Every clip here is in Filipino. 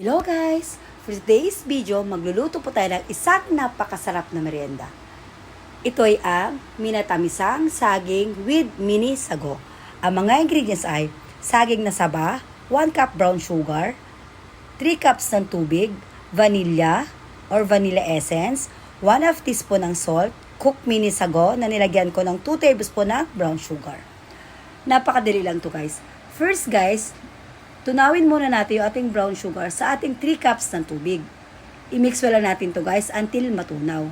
Hello guys! For today's video, magluluto po tayo ng isang napakasarap na merienda. Ito ay ang minatamisang saging with mini sago. Ang mga ingredients ay saging na saba, 1 cup brown sugar, 3 cups ng tubig, vanilla or vanilla essence, 1/2 teaspoon ng salt, cooked mini sago na nilagyan ko ng 2 tablespoon ng brown sugar. Napakadali lang to guys. First guys, tunawin muna natin yung ating brown sugar sa ating 3 cups ng tubig. I-mix well natin to guys until matunaw.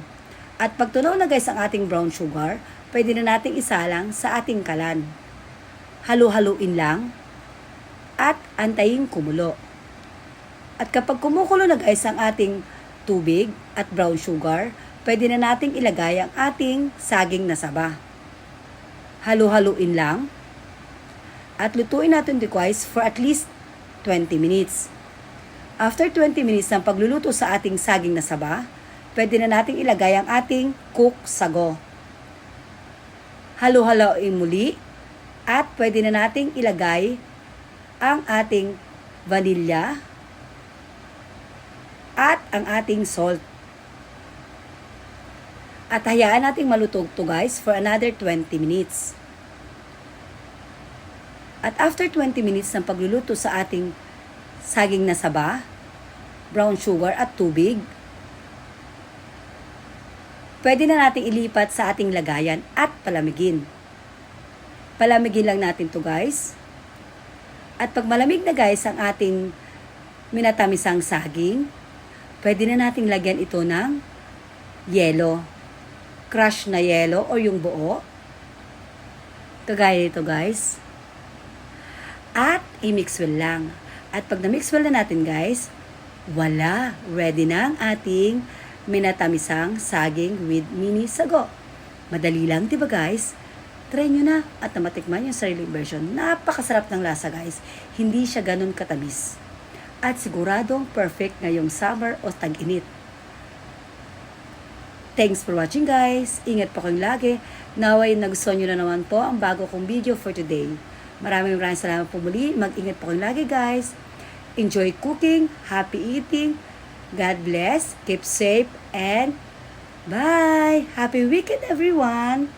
At pag tunaw na guys ang ating brown sugar, pwede na nating isalang sa ating kalan. Halu-haluin lang at antayin kumulo. At kapag kumukulo na guys ang ating tubig at brown sugar, pwede na nating ilagay ang ating saging na saba. Halu-haluin lang at lutuin natin ito guys for at least 20 minutes. After 20 minutes ng pagluluto sa ating saging na saba, pwede na nating ilagay ang ating cooked sago. Halo-haloin muli at pwede na nating ilagay ang ating vanilla at ang ating salt. At hayaan nating malutog to guys for another 20 minutes. At after 20 minutes ng pagluluto sa ating saging na saba, brown sugar at tubig, pwede na natin ilipat sa ating lagayan at palamigin. Palamigin lang natin to guys. At pag malamig na guys ang ating minatamisang saging, pwede na nating lagyan ito ng yelo. Crush na yelo o yung buo. Kagaya nito guys. At i-mix well lang. At pag na-mix well na natin guys, wala! Ready na ang ating minatamisang saging with mini sago. Madali lang, diba guys? Try nyo na at matikman yung sariling version. Napakasarap ng lasa guys. Hindi siya ganun katamis. At siguradong perfect ngayong summer o tag-init. Thanks for watching guys. Ingat po kayong lagi. Naway nagustuhan nyo na naman po ang bago kong video for today. Maraming salamat po muli. Mag-ingat po kayong lagi guys. Enjoy cooking. Happy eating. God bless. Keep safe and bye. Happy weekend everyone.